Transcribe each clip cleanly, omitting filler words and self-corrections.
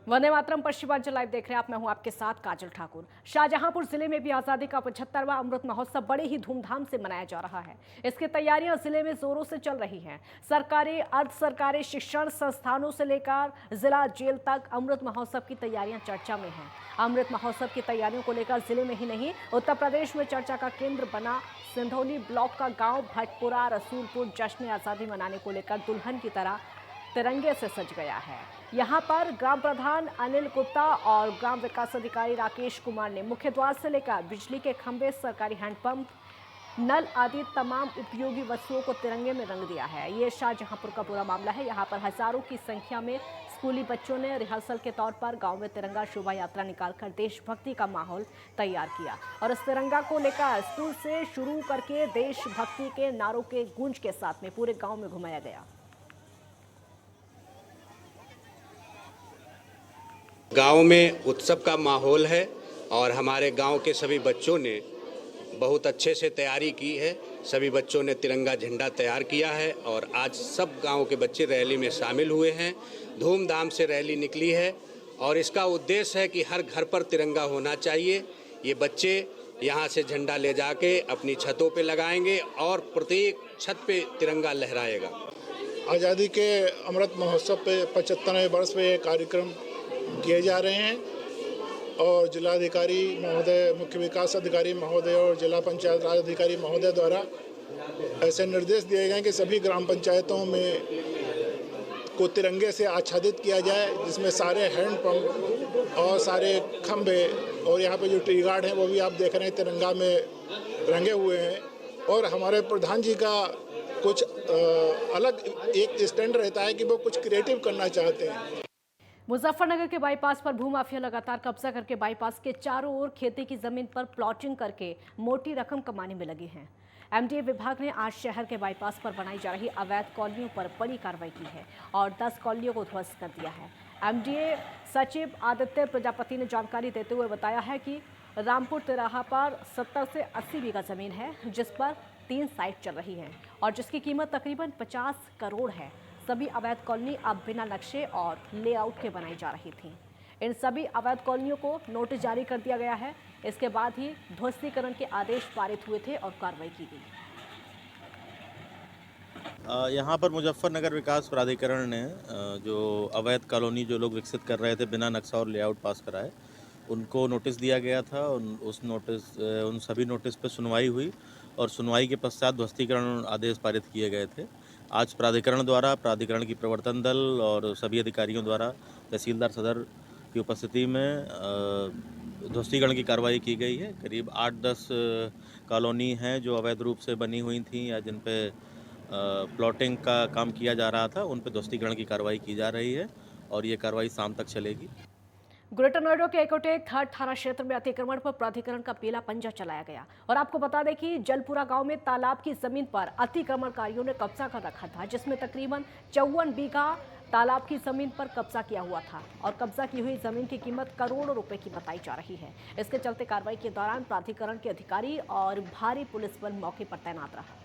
Vande Mataram Paschimanchal live देख रहे हैं आप। मैं हूं आपके साथ काजल ठाकुर। शाहजहांपुर जिले में भी आजादी का 75वां अमृत महोत्सव बड़े ही धूमधाम से मनाया जा रहा है। इसकी तैयारियां जिले में जोरों से चल रही हैं। सरकारी, अर्ध सरकारी शिक्षण संस्थानों से लेकर जिला जेल तक अमृत महोत्सव की तैयारियां चर्चा में हैं। अमृत महोत्सव की तैयारियों को लेकर जिले में ही नहीं, उत्तर प्रदेश में चर्चा का केंद्र बना सिंधौली ब्लॉक का गाँव भटपुरा रसूलपुर जश्न आजादी मनाने को लेकर दुल्हन की तरह तिरंगे से सज गया है। यहां पर ग्राम प्रधान अनिल गुप्ता और ग्राम विकास अधिकारी राकेश कुमार ने मुख्य द्वार से लेकर बिजली के खंभे, सरकारी हैंडपंप, नल आदि तमाम उपयोगी वस्तुओं को तिरंगे में रंग दिया है। ये शाहजहांपुर का पूरा मामला है। यहाँ पर हजारों की संख्या में स्कूली बच्चों ने रिहर्सल के तौर पर गांव में तिरंगा शोभा यात्रा निकालकर देशभक्ति का माहौल तैयार किया और इस तिरंगा को लेकर स्कूल से शुरू करके देशभक्ति के नारों के गूंज के साथ में पूरे गाँव में घुमाया गया। गांव में उत्सव का माहौल है और हमारे गांव के सभी बच्चों ने बहुत अच्छे से तैयारी की है। सभी बच्चों ने तिरंगा झंडा तैयार किया है और आज सब गांव के बच्चे रैली में शामिल हुए हैं। धूमधाम से रैली निकली है और इसका उद्देश्य है कि हर घर पर तिरंगा होना चाहिए। ये बच्चे यहाँ से झंडा ले जाके अपनी छतों पे लगाएंगे और प्रत्येक छत पे तिरंगा लहराएगा। आज़ादी के अमृत महोत्सव पे 75वें वर्ष पे ये कार्यक्रम किए जा रहे हैं और जिलाधिकारी महोदय, मुख्य विकास अधिकारी महोदय और जिला पंचायत राज अधिकारी महोदय द्वारा ऐसे निर्देश दिए गए कि सभी ग्राम पंचायतों में को तिरंगे से आच्छादित किया जाए, जिसमें सारे हैंड पंप और सारे खंभे और यहाँ पे जो ट्री गार्ड हैं वो भी आप देख रहे हैं तिरंगा में रंगे हुए हैं। और हमारे प्रधान जी का कुछ अलग एक स्टैंड रहता है कि वो कुछ क्रिएटिव करना चाहते हैं। मुजफ्फरनगर के बाईपास पर भूमाफिया लगातार कब्जा करके बाईपास के चारों ओर खेती की जमीन पर प्लॉटिंग करके मोटी रकम कमाने में लगे हैं। एमडीए विभाग ने आज शहर के बाईपास पर बनाई जा रही अवैध कॉलोनियों पर बड़ी कार्रवाई की है और 10 कॉलोनियों को ध्वस्त कर दिया है। एमडीए सचिव आदित्य प्रजापति ने जानकारी देते हुए बताया है कि रामपुर तिराहा पर 70 से 80 बीघा जमीन है, जिस पर 3 साइट चल रही है और जिसकी कीमत तकरीबन 50 करोड़ है। सभी अवैध कॉलोनी अब बिना नक्शे और लेआउट के बनाई जा रही थी। इन सभी अवैध कॉलोनियों को नोटिस जारी कर दिया गया है। इसके बाद ही ध्वस्तीकरण के आदेश पारित हुए थे और कार्रवाई की गई। यहाँ पर मुजफ्फरनगर विकास प्राधिकरण ने जो अवैध कॉलोनी जो लोग विकसित कर रहे थे बिना नक्शा और लेआउट पास कराए, उनको नोटिस दिया गया था। उन सभी नोटिस पर सुनवाई हुई और सुनवाई के पश्चात ध्वस्तीकरण आदेश पारित किए गए थे। आज प्राधिकरण की प्रवर्तन दल और सभी अधिकारियों द्वारा तहसीलदार सदर की उपस्थिति में ध्वस्तीकरण की कार्रवाई की गई है। करीब 8-10 कॉलोनी हैं जो अवैध रूप से बनी हुई थी या जिन पे प्लॉटिंग का काम किया जा रहा था, उन पे ध्वस्तीकरण की कार्रवाई की जा रही है और ये कार्रवाई शाम तक चलेगी। ग्रेटर नोएडा के एकोटेक थर्ड थाना क्षेत्र में अतिक्रमण पर प्राधिकरण का पीला पंजा चलाया गया और आपको बता दें कि जलपुरा गांव में तालाब की जमीन पर अतिक्रमणकारियों ने कब्जा कर रखा था, जिसमें तकरीबन 54 बीघा तालाब की जमीन पर कब्जा किया हुआ था और कब्जा की हुई जमीन की कीमत करोड़ों रुपए की बताई जा रही है। इसके चलते कार्रवाई के दौरान प्राधिकरण के अधिकारी और भारी पुलिस बल मौके पर तैनात रहा।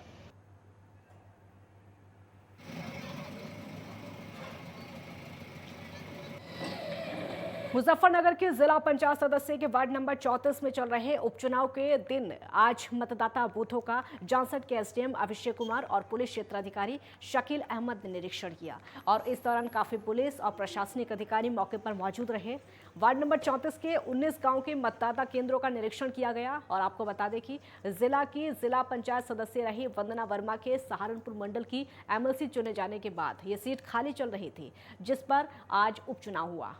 मुजफ्फरनगर के जिला पंचायत सदस्य के वार्ड नंबर 34 में चल रहे उपचुनाव के दिन आज मतदाता बूथों का जांसठ के एसडीएम अभिषेक कुमार और पुलिस क्षेत्राधिकारी शकील अहमद ने निरीक्षण किया और इस दौरान काफी पुलिस और प्रशासनिक अधिकारी मौके पर मौजूद रहे। वार्ड नंबर 34 के 19 गांव के मतदाता केंद्रों का निरीक्षण किया गया और आपको बता दें कि जिला पंचायत सदस्य रही वंदना वर्मा के सहारनपुर मंडल की एमएलसी चुने जाने के बाद ये सीट खाली चल रही थी, जिस पर आज उपचुनाव हुआ।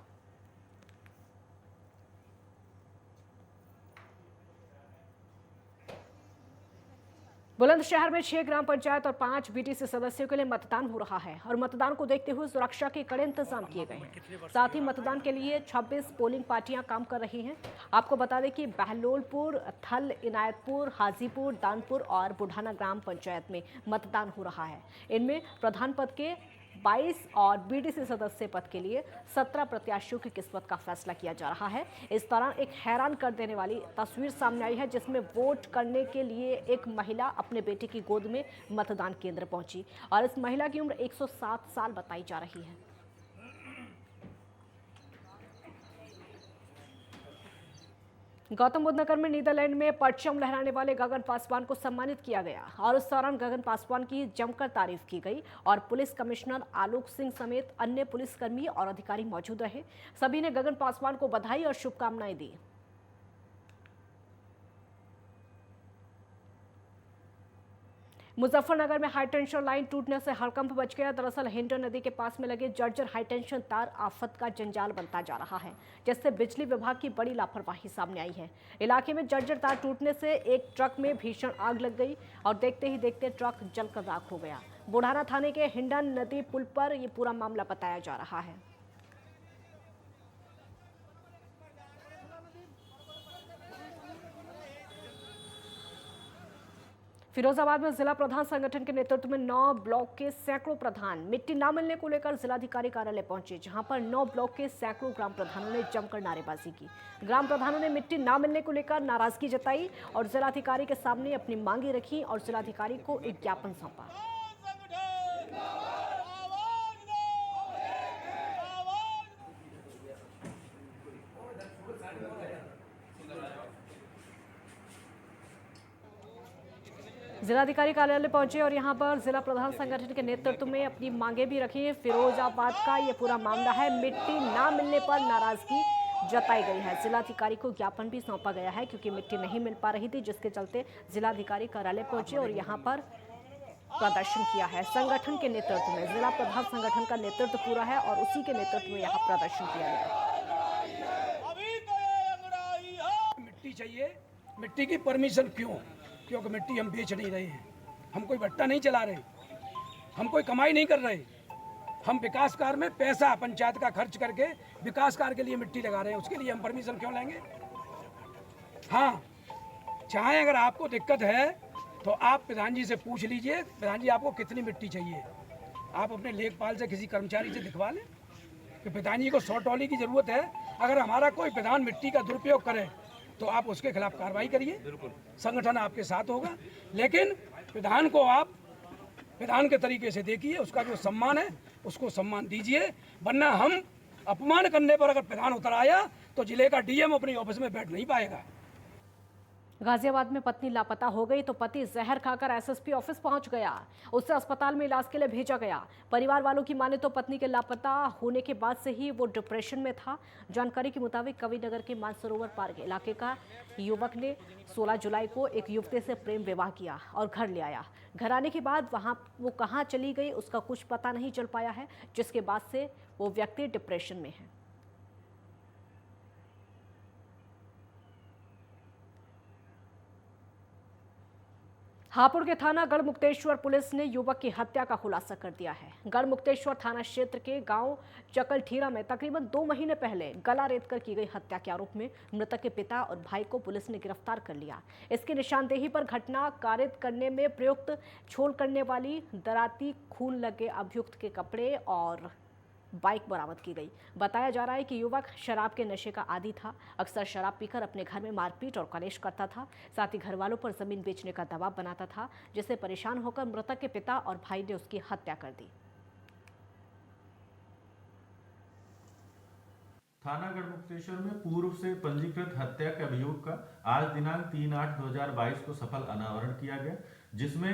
बुलंदशहर में 6 ग्राम पंचायत और 5 बीटीसी सदस्यों के लिए मतदान हो रहा है और मतदान को देखते हुए सुरक्षा के कड़े इंतजाम किए गए हैं। साथ ही मतदान के लिए 26 पोलिंग पार्टियां काम कर रही हैं। आपको बता दें कि बहलोलपुर, थल, इनायतपुर, हाजीपुर, दानपुर और बुढ़ाना ग्राम पंचायत में मतदान हो रहा है। इनमें प्रधान पद के 22 और बीडीसी सदस्य पद के लिए 17 प्रत्याशियों की किस्मत का फैसला किया जा रहा है। इस दौरान एक हैरान कर देने वाली तस्वीर सामने आई है, जिसमें वोट करने के लिए एक महिला अपने बेटे की गोद में मतदान केंद्र पहुंची और इस महिला की उम्र 107 साल बताई जा रही है। गौतम बुद्ध नगर में नीदरलैंड में परचम लहराने वाले गगन पासवान को सम्मानित किया गया और इस दौरान गगन पासवान की जमकर तारीफ की गई और पुलिस कमिश्नर आलोक सिंह समेत अन्य पुलिसकर्मी और अधिकारी मौजूद रहे। सभी ने गगन पासवान को बधाई और शुभकामनाएं दी। मुजफ्फरनगर में हाईटेंशन लाइन टूटने से हड़कंप मच गया। दरअसल हिंडन नदी के पास में लगे जर्जर हाईटेंशन तार आफत का जंजाल बनता जा रहा है, जिससे बिजली विभाग की बड़ी लापरवाही सामने आई है। इलाके में जर्जर तार टूटने से एक ट्रक में भीषण आग लग गई और देखते ही देखते ट्रक जलकर राख हो गया। बुढ़ाना थाने के हिंडन नदी पुल पर यह पूरा मामला बताया जा रहा है। फिरोजाबाद में जिला प्रधान संगठन के नेतृत्व में 9 ब्लॉक के सैकड़ों प्रधान मिट्टी न मिलने को लेकर जिलाधिकारी कार्यालय पहुंचे, जहां पर 9 ब्लॉक के सैकड़ों ग्राम प्रधानों ने जमकर नारेबाजी की। ग्राम प्रधानों ने मिट्टी न मिलने को लेकर नाराजगी जताई और जिलाधिकारी के सामने अपनी मांगे रखी और जिलाधिकारी को एक ज्ञापन सौंपा। जिलाधिकारी कार्यालय पहुंचे और यहां पर जिला प्रधान संगठन के नेतृत्व में अपनी मांगे भी रखी। फिरोजाबाद का ये पूरा मामला है। मिट्टी ना मिलने पर नाराजगी जताई गई है। जिलाधिकारी को ज्ञापन भी सौंपा गया है क्योंकि मिट्टी नहीं मिल पा रही थी, जिसके चलते जिलाधिकारी कार्यालय पहुंचे और यहां पर प्रदर्शन किया है। संगठन के नेतृत्व में जिला प्रधान संगठन का नेतृत्व पूरा है और उसी के नेतृत्व में यहाँ प्रदर्शन किया गया। मिट्टी चाहिए। मिट्टी की परमिशन क्यों? क्योंकि मिट्टी हम बेच नहीं रहे हैं, हम कोई भट्टा नहीं चला रहे, हम कोई कमाई नहीं कर रहे। हम विकास कार्य में पैसा पंचायत का खर्च करके विकास कार्य के लिए मिट्टी लगा रहे हैं, उसके लिए हम परमिशन क्यों लेंगे? हाँ, चाहे अगर आपको दिक्कत है तो आप प्रधान जी से पूछ लीजिए, प्रधान जी आपको कितनी मिट्टी चाहिए। आप अपने लेखपाल से किसी कर्मचारी से दिखवा लें कि प्रधान जी को 100 ट्रॉली की ज़रूरत है। अगर हमारा कोई प्रधान मिट्टी का दुरुपयोग करे तो आप उसके खिलाफ कार्रवाई करिए, संगठन आपके साथ होगा। लेकिन प्रधान को आप प्रधान के तरीके से देखिए, उसका जो सम्मान है उसको सम्मान दीजिए, वरना हम अपमान करने पर अगर प्रधान उतर आया तो जिले का डीएम अपनी ऑफिस में बैठ नहीं पाएगा। गाजियाबाद में पत्नी लापता हो गई तो पति जहर खाकर एसएसपी ऑफिस पहुंच गया। उसे अस्पताल में इलाज के लिए भेजा गया। परिवार वालों की माने तो पत्नी के लापता होने के बाद से ही वो डिप्रेशन में था। जानकारी के मुताबिक कविनगर के मानसरोवर पार्क इलाके का युवक ने 16 जुलाई को एक युवती से प्रेम विवाह किया और घर ले आया। घर आने के बाद वहाँ वो कहाँ चली गई उसका कुछ पता नहीं चल पाया है, जिसके बाद से वो व्यक्ति डिप्रेशन में है। हापुड़ के थाना गढ़मुक्तेश्वर पुलिस ने युवक की हत्या का खुलासा कर दिया है। गढ़मुक्तेश्वर थाना क्षेत्र के गांव चकलठीरा में तकरीबन 2 महीने पहले गला रेतकर की गई हत्या के आरोप में मृतक के पिता और भाई को पुलिस ने गिरफ्तार कर लिया। इसकी निशानदेही पर घटना कारित करने में प्रयुक्त छोल करने वाली दराती खून लगे अभियुक्त के कपड़े और बाइक बरामद की गई। बताया जा रहा है कि युवक शराब के नशे का आदी था। अक्सर शराब पीकर अपने घर में मारपीट और कलेश करता था। साथ ही घर वालों पर जमीन बेचने का दबाव बनाता था, जिससे परेशान होकर मृतक के पिता और भाई ने उसकी हत्या कर दी। थाना गढ़मुक्तेश्वर में पूर्व से पंजीकृत हत्या के अभियोग का आज दिनांक 3/8/2022 को सफल अनावरण किया गया, जिसमें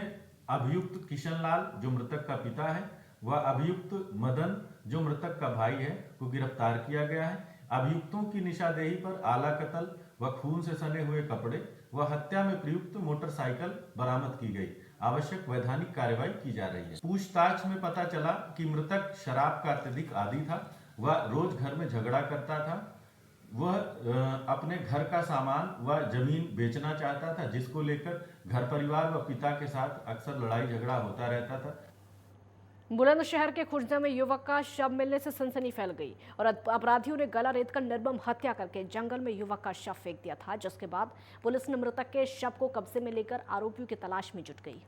अभियुक्त किशन लाल जो मृतक का पिता है व अभियुक्त मदन जो मृतक का भाई है को गिरफ्तार किया गया है। अभियुक्तों की निशानदेही पर आला कत्ल व खून से सने हुए कपड़े व हत्या में प्रयुक्त मोटरसाइकिल बरामद की गई। आवश्यक वैधानिक कार्रवाई की जा रही है। पूछताछ में पता चला कि मृतक शराब का अत्यधिक आदी था व रोज घर में झगड़ा करता था। वह अपने घर का सामान व जमीन बेचना चाहता था, जिसको लेकर घर परिवार व पिता के साथ अक्सर लड़ाई झगड़ा होता रहता था। बुलंदशहर के खुर्जा में युवक का शव मिलने से सनसनी फैल गई और अपराधियों ने गला रेतकर निर्मम हत्या करके जंगल में युवक का शव फेंक दिया था, जिसके बाद पुलिस ने मृतक के शव को कब्जे में लेकर आरोपियों की तलाश में जुट गई।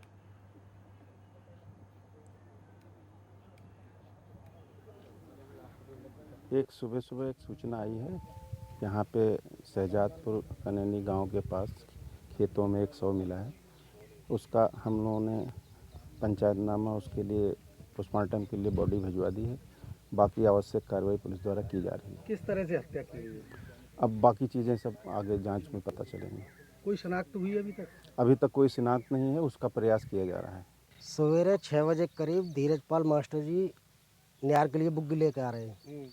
एक सुबह एक सूचना आई है, यहाँ पे शहजादपुर कनैनी गांव के पास खेतों में एक शव मिला है। उसका हम लोगों ने पंचायतनामा उसके लिए पोस्टमार्टम के लिए बॉडी भिजवा दी है। बाकी आवश्यक कार्रवाई पुलिस द्वारा की जा रही है। किस तरह से हत्या की गई है? अब बाकी चीज़ें सब आगे जांच में पता चलेंगी। कोई शनाख्त हुई अभी तक? अभी तक कोई शिनाख्त नहीं है, उसका प्रयास किया जा रहा है। सवेरे 6 बजे करीब धीरजपाल मास्टर जी निहार के लिए बुग्गी लेकर आ रहे हैं।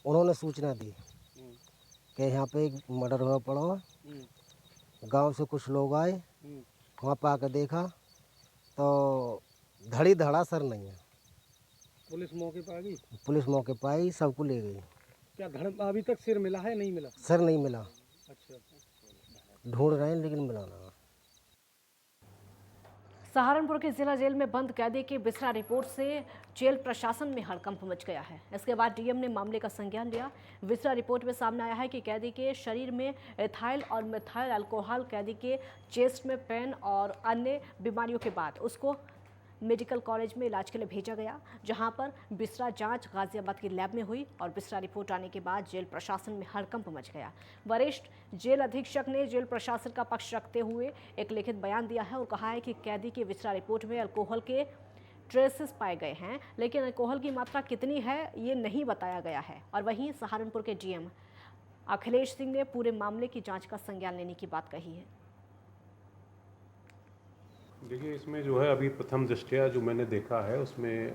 उन्होंने सूचना दी कि यहाँ पे एक मर्डर हुआ पड़ा हुआ। गांव से कुछ लोग आए, वहाँ पे आकर देखा तो धड़ी धड़ा सर नहीं है। पुलिस मौके पर आ गई? पुलिस मौके पर आई, सबको ले गई। क्या धड़ अभी तक सिर मिला है, नहीं मिला? सर नहीं मिला, अच्छा। ढूंढ रहे हैं लेकिन मिला ना। सहारनपुर के जिला जेल में बंद कैदी की बिसरा रिपोर्ट से जेल प्रशासन में हड़कंप मच गया है। इसके बाद डीएम ने मामले का संज्ञान लिया। बिसरा रिपोर्ट में सामने आया है कि कैदी के शरीर में एथाइल और मिथाइल अल्कोहल, कैदी के चेस्ट में पेन और अन्य बीमारियों के बाद उसको मेडिकल कॉलेज में इलाज के लिए भेजा गया, जहां पर बिसरा जांच गाजियाबाद की लैब में हुई और बिसरा रिपोर्ट आने के बाद जेल प्रशासन में हड़कंप मच गया। वरिष्ठ जेल अधीक्षक ने जेल प्रशासन का पक्ष रखते हुए एक लिखित बयान दिया है और कहा है कि कैदी की बिसरा रिपोर्ट में अल्कोहल के ट्रेसेस पाए गए हैं, लेकिन अल्कोहल की मात्रा कितनी है ये नहीं बताया गया है। और वहीं सहारनपुर के डीएम अखिलेश सिंह ने पूरे मामले की जाँच का संज्ञान लेने की बात कही है। देखिए, इसमें जो है अभी प्रथम दृष्टया जो मैंने देखा है उसमें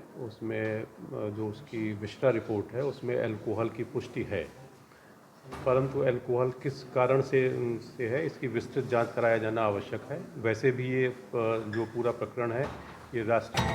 जो उसकी विश्रा रिपोर्ट है उसमें अल्कोहल की पुष्टि है, परंतु अल्कोहल किस कारण से है इसकी विस्तृत जांच कराया जाना आवश्यक है। वैसे भी ये जो पूरा प्रकरण है ये राष्ट्रीय।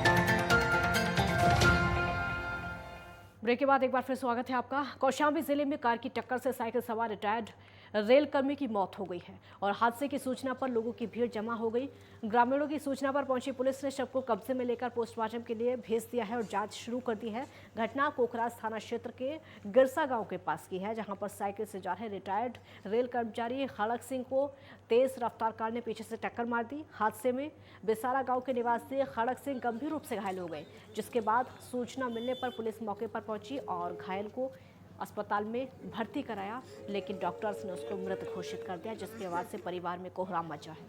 ब्रेक के बाद एक बार फिर स्वागत है आपका। कौशाम्बी जिले में कार की टक्कर से साइकिल सवार रिटायर्ड रेल कर्मी की मौत हो गई है और हादसे की सूचना पर लोगों की भीड़ जमा हो गई। ग्रामीणों की सूचना पर पहुंची पुलिस ने शव को कब्जे में लेकर पोस्टमार्टम के लिए भेज दिया है और जांच शुरू कर दी है। घटना कोकराज थाना क्षेत्र के गिरसा गांव के पास की है, जहां पर साइकिल से जा रहे रिटायर्ड रेल कर्मचारी खड़क सिंह को तेज रफ्तार कार ने पीछे से टक्कर मार दी। हादसे में बेसारा गाँव के निवासी खड़क सिंह गंभीर रूप से घायल हो गए, जिसके बाद सूचना मिलने पर पुलिस मौके पर पहुंची और घायल को अस्पताल में भर्ती कराया, लेकिन डॉक्टर्स ने उसको मृत घोषित कर दिया, जिसके बाद से परिवार में कोहराम मचा है।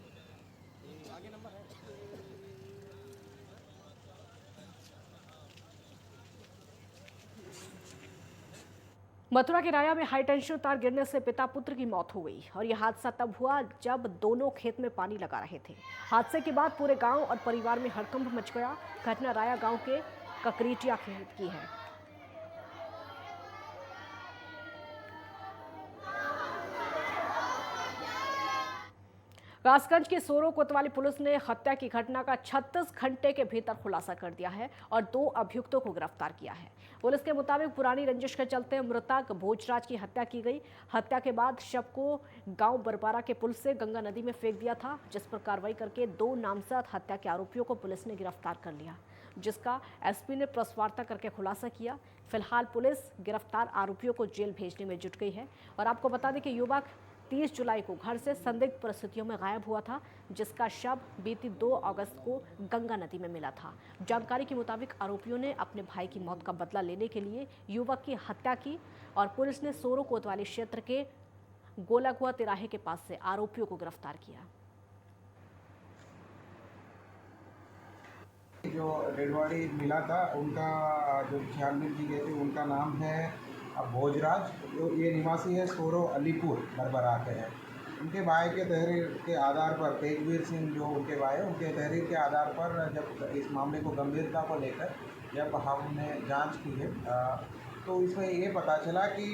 मथुरा के राया में हाई टेंशन तार गिरने से पिता पुत्र की मौत हो गई और यह हादसा तब हुआ जब दोनों खेत में पानी लगा रहे थे। हादसे के बाद पूरे गांव और परिवार में हड़कंप मच गया। घटना राया गांव के ककरीटिया खेत की है। कासगंज के सोरो कोतवाली पुलिस ने हत्या की घटना का 36 घंटे के भीतर खुलासा कर दिया है और 2 अभियुक्तों को गिरफ्तार किया है। पुलिस के मुताबिक पुरानी रंजिश के चलते मृतक भोजराज की हत्या की गई। हत्या के बाद शव को गांव बरपारा के पुल से गंगा नदी में फेंक दिया था, जिस पर कार्रवाई करके 2 नामजद हत्या के आरोपियों को पुलिस ने गिरफ्तार कर लिया, जिसका एसपी ने प्रेस वार्ता करके खुलासा किया। फिलहाल पुलिस गिरफ्तार आरोपियों को जेल भेजने में जुट गई है। और आपको बता दें कि युवक 30 जुलाई को घर से संदिग्ध परिस्थितियों में गायब हुआ था, जिसका शव बीती 2 अगस्त को गंगा नदी में मिला था। जानकारी के मुताबिक आरोपियों ने अपने भाई की मौत का बदला लेने के लिए युवक की हत्या की और पुलिस ने सोरो कोतवाली क्षेत्र के गोलाकुआ तिराहे के पास से आरोपियों को गिरफ्तार किया। जो डेड बॉडी मिला था उनका जो छानबीन की गई थी उनका नाम है भोजराज, जो ये निवासी है सोरो अलीपुर बरबरा के हैं। उनके भाई के तहरीर के आधार पर तेजवीर सिंह जो उनके भाई है, उनके तहरीर के आधार पर जब इस मामले को गंभीरता को लेकर जब हमने जांच की है तो इसमें ये पता चला कि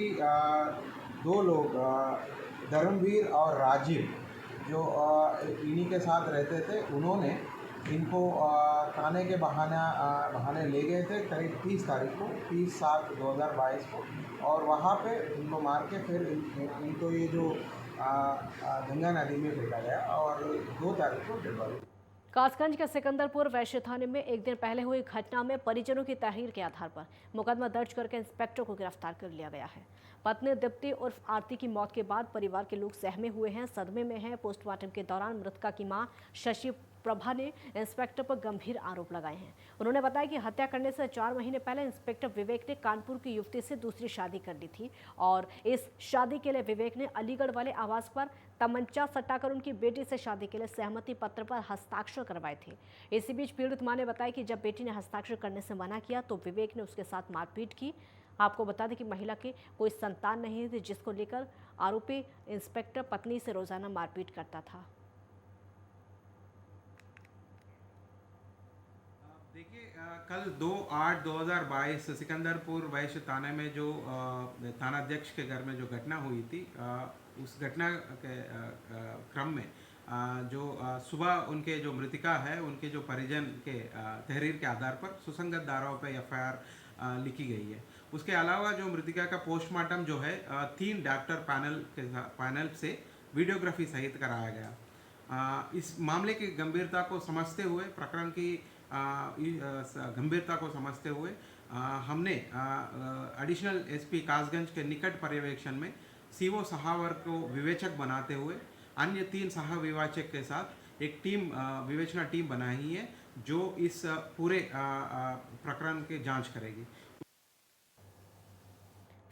2 लोग धर्मवीर और राजीव जो इन्हीं के साथ रहते थे, उन्होंने इनको थाने के बहाने ले गए थे करीब 30 तारीख को, 30/7/2022 को, और वहाँ पे इनको मार के फिर इनको ये जो गंगा नदी में फेंका गया और 2 तारीख को डेड बॉडी। कासगंज के सिकंदरपुर वैश्य थाने में एक दिन पहले हुई घटना में परिजनों की तहरीर के आधार पर मुकदमा दर्ज करके इंस्पेक्टर को गिरफ्तार कर लिया गया है। पत्नी दीप्ति उर्फ आरती की मौत के बाद परिवार के लोग सहमे हुए हैं, सदमे में हैं। पोस्टमार्टम के दौरान मृतका की मां शशि प्रभा ने इंस्पेक्टर पर गंभीर आरोप लगाए हैं। उन्होंने बताया कि हत्या करने से 4 महीने पहले इंस्पेक्टर विवेक ने कानपुर की युवती से दूसरी शादी कर ली थी और इस शादी के लिए विवेक ने अलीगढ़ वाले आवास पर तमंचा सटाकर उनकी बेटी से शादी के लिए सहमति पत्र पर हस्ताक्षर करवाए थे। इसी बीच पीड़ित मां ने बताया कि जब बेटी ने हस्ताक्षर करने से मना किया तो विवेक ने उसके साथ मारपीट की। आपको बता दें कि महिला की कोई संतान नहीं थी, जिसको लेकर आरोपी इंस्पेक्टर पत्नी से रोजाना मारपीट करता था। देखिए, कल 2/8/2022 सिकंदरपुर वैश्य थाने में जो थानाध्यक्ष के घर में जो घटना हुई थी, उस घटना के क्रम में सुबह उनके जो मृतिका है, उनके जो परिजन के तहरीर के आधार पर सुसंगत धाराओं पर एफआईआर लिखी गई है। उसके अलावा जो मृतिका का पोस्टमार्टम जो है 3 डॉक्टर पैनल से वीडियोग्राफी सहित कराया गया। इस मामले की गंभीरता को समझते हुए, प्रकरण की गंभीरता को समझते हुए हमने एडिशनल एसपी कासगंज के निकट पर्यवेक्षण में सीओ सहावर को विवेचक बनाते हुए अन्य 3 सह विवेचक के साथ एक टीम, विवेचना टीम बनाई है, जो इस पूरे प्रकरण की जांच करेगी।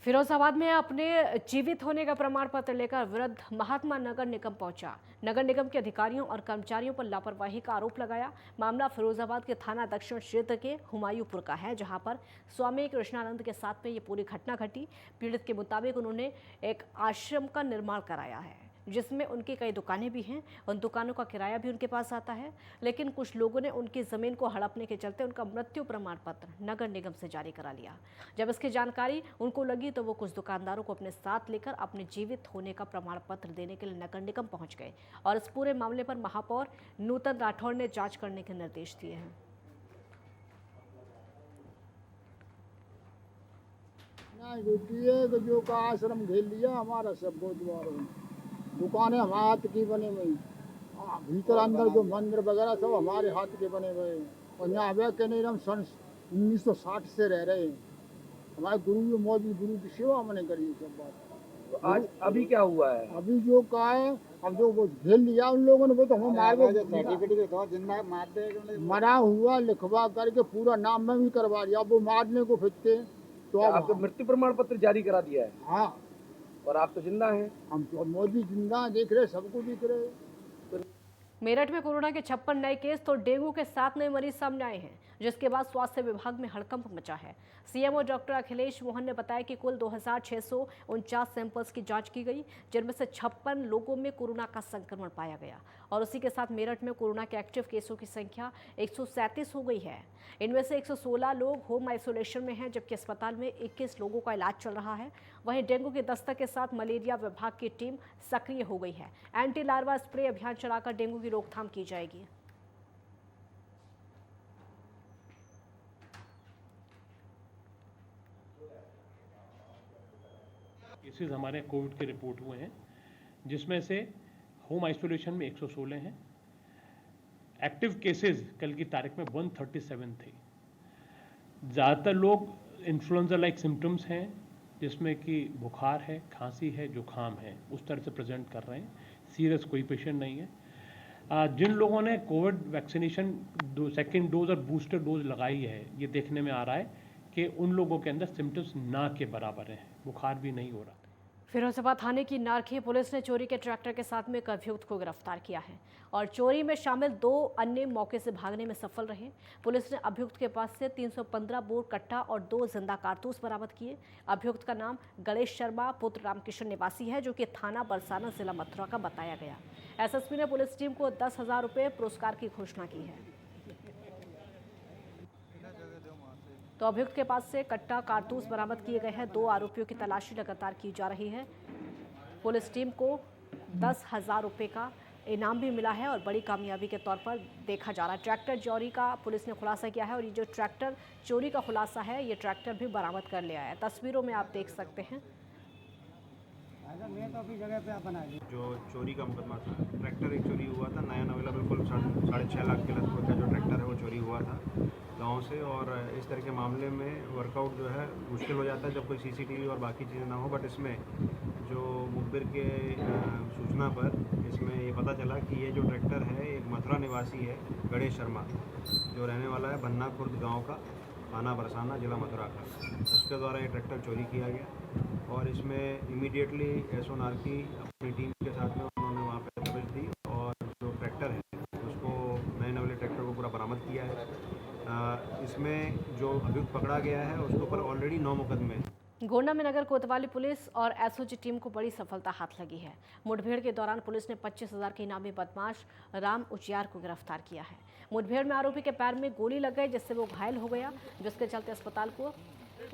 फिरोजाबाद में अपने जीवित होने का प्रमाण पत्र लेकर वृद्ध महात्मा नगर निगम पहुंचा। नगर निगम के अधिकारियों और कर्मचारियों पर लापरवाही का आरोप लगाया। मामला फिरोजाबाद के थाना दक्षिण क्षेत्र के हुमायूंपुर का है, जहां पर स्वामी कृष्णानंद के साथ में ये पूरी घटना घटी। पीड़ित के मुताबिक उन्होंने एक आश्रम का निर्माण कराया है, जिसमें उनकी कई दुकानें भी हैं। उन दुकानों का किराया भी उनके पास आता है, लेकिन कुछ लोगों ने उनकी ज़मीन को हड़पने के चलते उनका मृत्यु प्रमाण पत्र नगर निगम से जारी करा लिया। जब इसकी जानकारी उनको लगी तो वो कुछ दुकानदारों को अपने साथ लेकर अपने जीवित होने का प्रमाण पत्र देने के लिए नगर निगम पहुंच गए और इस पूरे मामले पर महापौर नूतन राठौड़ ने जाँच करने के निर्देश दिए हैं। जो का आश्रम घेर लिया हमारा सब गुरुद्वारों में, दुकानें हमारे हाथ की बनी हुई, भीतर अंदर जो मंदिर वगैरह सब हमारे हाथ के बने हुए हैं। और यहाँ वे के नहीं, हम सन 1960 से रह रहे हैं। हमारे गुरु मौजूद गुरु की सेवा मैंने करी सब बात। तो आज अभी क्या हुआ है? अभी जो का है, अब जो वो घेर लिया उन लोगों ने, वो तो हम मरा हुआ लिखवा करके पूरा नाम में भी करवा दिया। अब वो मारने को फिरते तो आपको मृत्यु प्रमाण पत्र जारी करा दिया है? हाँ, और आप तो जिंदा हैं। हम तो मोदी जिंदा देख रहे, सबको दिख रहे। मेरठ में कोरोना के 56 नए केस तो डेंगू के 7 नए मरीज सामने आए हैं, जिसके बाद स्वास्थ्य विभाग में हड़कंप मचा है। सीएमओ डॉक्टर अखिलेश मोहन ने बताया कि कुल 2649 सैंपल्स की जांच की गई, जिनमें से 56 लोगों में कोरोना का संक्रमण पाया गया और उसी के साथ मेरठ में कोरोना के एक्टिव केसों की संख्या 137 हो गई है। इनमें से 116 लोग होम आइसोलेशन में हैं, जबकि अस्पताल में 21 लोगों का इलाज चल रहा है। वहीं डेंगू के दस्तक के साथ मलेरिया विभाग की टीम सक्रिय हो गई है। एंटी लार्वा स्प्रे अभियान चलाकर डेंगू की रोकथाम की जाएगी। केसेस हमारे कोविड के रिपोर्ट हुए हैं, जिसमें से होम आइसोलेशन में 116 हैं। एक्टिव केसेस कल की तारीख में 137 थे। ज़्यादातर लोग इन्फ्लुएंजा लाइक सिम्टम्स हैं, जिसमें कि बुखार है, खांसी है, जुखाम है, उस तरह से प्रेजेंट कर रहे हैं। सीरियस कोई पेशेंट नहीं है। जिन लोगों ने कोविड वैक्सीनेशन सेकेंड डोज और बूस्टर डोज लगाई है, ये देखने में आ रहा है कि उन लोगों के अंदर सिम्टम्स ना के बराबर हैं, बुखार भी नहीं हो रहा। फिरोजाबाद थाने की नारखी पुलिस ने चोरी के ट्रैक्टर के साथ में एक अभियुक्त को गिरफ्तार किया है और चोरी में शामिल 2 अन्य मौके से भागने में सफल रहे। पुलिस ने अभियुक्त के पास से 315 बोर कट्टा और 2 जिंदा कारतूस बरामद किए। अभियुक्त का नाम गणेश शर्मा पुत्र रामकिशन निवासी है, जो कि थाना बरसाना जिला मथुरा का बताया गया। एसएसपी ने पुलिस टीम को 10,000 रुपये पुरस्कार की घोषणा की है। तो अभियुक्त के पास से कट्टा कारतूस बरामद किए गए हैं। 2 आरोपियों की तलाशी लगातार की जा रही है। पुलिस टीम को 10,000 रुपये का इनाम भी मिला है और बड़ी कामयाबी के तौर पर देखा जा रहा है। ट्रैक्टर चोरी का पुलिस ने खुलासा किया है और ये जो ट्रैक्टर चोरी का खुलासा है, ये ट्रैक्टर भी बरामद कर लिया है। तस्वीरों में आप देख सकते हैं। जो चोरी का मुकदमा था, ट्रैक्टर एक चोरी हुआ था, नया नवेला बिल्कुल 6.5 लाख के लगभग का जो ट्रैक्टर है वो चोरी हुआ था गांव से। और इस तरह के मामले में वर्कआउट जो है मुश्किल हो जाता है जब कोई सीसीटीवी और बाकी चीज़ें ना हो। बट इसमें जो मुखबिर के सूचना पर इसमें ये पता चला कि ये जो ट्रैक्टर है एक मथुरा निवासी है, गणेश शर्मा, जो रहने वाला है बन्ना खुर्द गाँव का, थाना बरसाना, जिला मथुरा का। उसके द्वारा ये ट्रैक्टर चोरी किया गया और इसमें इमीडिएटली एसओ नारकी अपनी टीम के साथ में उन्होंने वहाँ पे दबिश दी और जो ट्रैक्टर है उसको, नए नवेले ट्रैक्टर को पूरा बरामद किया है। इसमें जो अभियुक्त पकड़ा गया है उसके ऊपर ऑलरेडी 9 मुकदमे हैं। गोंडा में नगर कोतवाली पुलिस और एसओजी टीम को बड़ी सफलता हाथ लगी है। मुठभेड़ के दौरान पुलिस ने 25,000 के इनामी बदमाश राम उजियार को गिरफ्तार किया है। मुठभेड़ में आरोपी के पैर में गोली लग गई, जिससे वो घायल हो गया, जिसके चलते अस्पताल को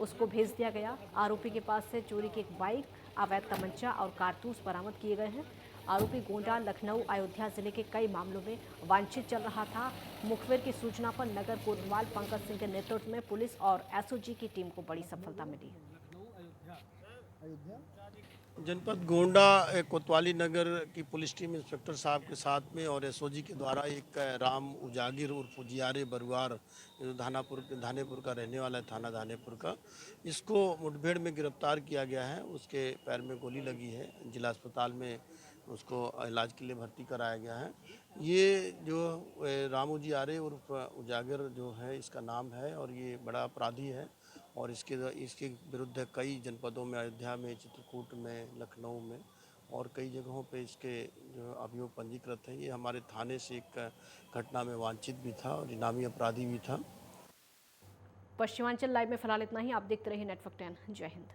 उसको भेज दिया गया। आरोपी के पास से चोरी की एक बाइक, अवैध तमंचा और कारतूस बरामद किए गए हैं। आरोपी गोंडा, लखनऊ, अयोध्या जिले के कई मामलों में वांछित चल रहा था। मुखबिर की सूचना पर नगर कोतवाल पंकज सिंह के नेतृत्व में पुलिस और एसओजी की टीम को बड़ी सफलता मिली। जनपद गोंडा कोतवाली नगर की पुलिस टीम इंस्पेक्टर साहब के साथ में और एसओजी के द्वारा एक राम उजागिर उर्फ उजियारे बरुआर जो धानेपुर का रहने वाला है, थाना धानेपुर का, इसको मुठभेड़ में गिरफ्तार किया गया है। उसके पैर में गोली लगी है, जिला अस्पताल में उसको इलाज के लिए भर्ती कराया गया है। ये जो राम उजियारे उर्फ उजागिर जो है इसका नाम है और ये बड़ा अपराधी है और इसके विरुद्ध कई जनपदों में, अयोध्या में, चित्रकूट में, लखनऊ में और कई जगहों पे इसके जो अभियोग पंजीकृत है। ये हमारे थाने से एक घटना में वांछित भी था और इनामी अपराधी भी था। पश्चिमांचल लाइव में फिलहाल इतना ही। आप देखते रहिए नेटवर्क 10। जय हिंद।